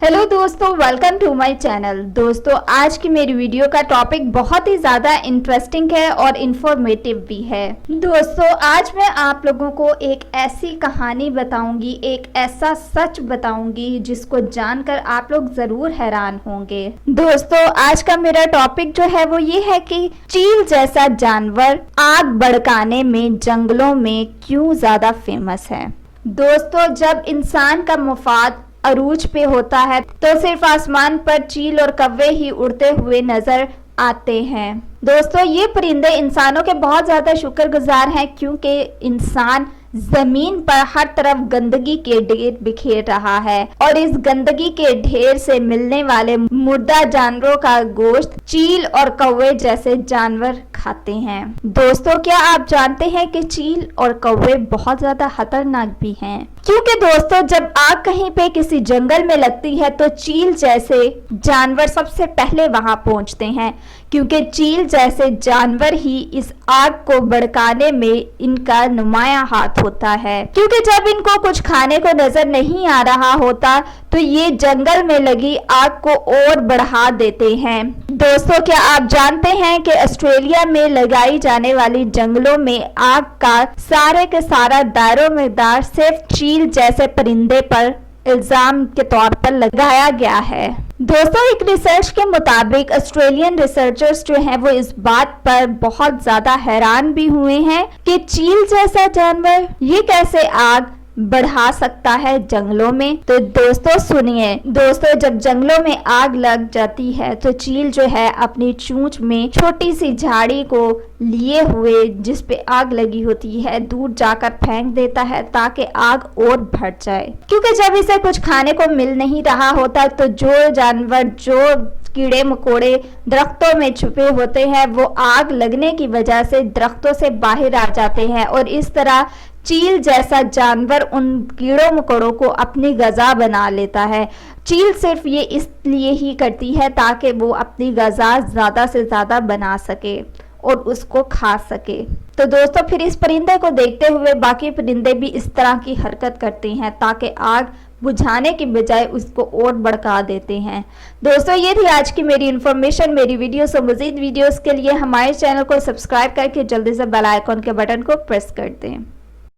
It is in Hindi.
हेलो दोस्तों, वेलकम टू माय चैनल। दोस्तों, आज की मेरी वीडियो का टॉपिक बहुत ही ज़्यादा इंटरेस्टिंग है और इन्फॉर्मेटिव भी है। दोस्तों, आज मैं आप लोगों को एक ऐसी कहानी बताऊंगी, एक ऐसा सच बताऊंगी जिसको जानकर आप लोग ज़रूर हैरान होंगे। दोस्तों, आज का मेरा टॉपिक जो है वो ये है कि चील जैसा जानवर आग भड़काने में जंगलों में क्यों ज़्यादा फेमस है। दोस्तों, जब इंसान का मुफाद अरूज पे होता है तो सिर्फ आसमान पर चील और कौवे ही उड़ते हुए नजर आते हैं। दोस्तों, ये परिंदे इंसानों के बहुत ज़्यादा शुक्रगुजार हैं क्योंकि इंसान जमीन पर हर तरफ गंदगी के ढेर बिखेर रहा है और इस गंदगी के ढेर से मिलने वाले मुर्दा जानवरों का गोश्त चील और कौवे जैसे जानवर खाते हैं। दोस्तों, क्या आप जानते हैं कि चील और कौवे बहुत ज्यादा खतरनाक भी हैं? क्योंकि दोस्तों, जब आग कहीं पे किसी जंगल में लगती है तो चील जैसे जानवर सबसे पहले वहां पहुंचते हैं, क्योंकि चील जैसे जानवर ही इस आग को भड़काने में इनका नुमाया हाथ होता है। क्योंकि जब इनको कुछ खाने को नजर नहीं आ रहा होता तो ये जंगल में लगी आग को और बढ़ा देते हैं। दोस्तों, क्या आप जानते हैं कि ऑस्ट्रेलिया में लगाई जाने वाली जंगलों में आग का सारे के सारा दारोमदार सिर्फ चील जैसे परिंदे पर इल्जाम के तौर पर लगाया गया है। दोस्तों, एक रिसर्च के मुताबिक ऑस्ट्रेलियन रिसर्चर्स जो हैं वो इस बात पर बहुत ज्यादा हैरान भी हुए हैं कि चील जैसा जानवर ये कैसे आग बढ़ा सकता है जंगलों में। तो दोस्तों सुनिए, दोस्तों जब जंगलों में आग लग जाती है तो चील जो है अपनी चोंच में छोटी सी झाड़ी को लिए हुए जिस पे आग लगी होती है दूर जाकर फेंक देता है ताकि आग और बढ़ जाए। क्योंकि जब इसे कुछ खाने को मिल नहीं रहा होता तो जो जानवर, जो कीड़े मकोड़े दरख्तों में छुपे होते हैं वो आग लगने की वजह से दरख्तों से बाहर आ जाते हैं और इस तरह चील जैसा जानवर उन कीड़ों मकोड़ों को अपनी गज़ा बना लेता है। चील सिर्फ ये इसलिए ही करती है ताकि वो अपनी गज़ा ज़्यादा से ज़्यादा बना सके और उसको खा सके। तो दोस्तों, फिर इस परिंदे को देखते हुए बाकी परिंदे भी इस तरह की हरकत करते हैं ताकि आग बुझाने की बजाय उसको और भड़का देते हैं। दोस्तों, ये थी आज की मेरी इन्फॉर्मेशन। मेरी वीडियो से मज़ीद वीडियोस के लिए हमारे चैनल को सब्सक्राइब करके जल्दी से बेल आइकॉन के बटन को प्रेस कर दें।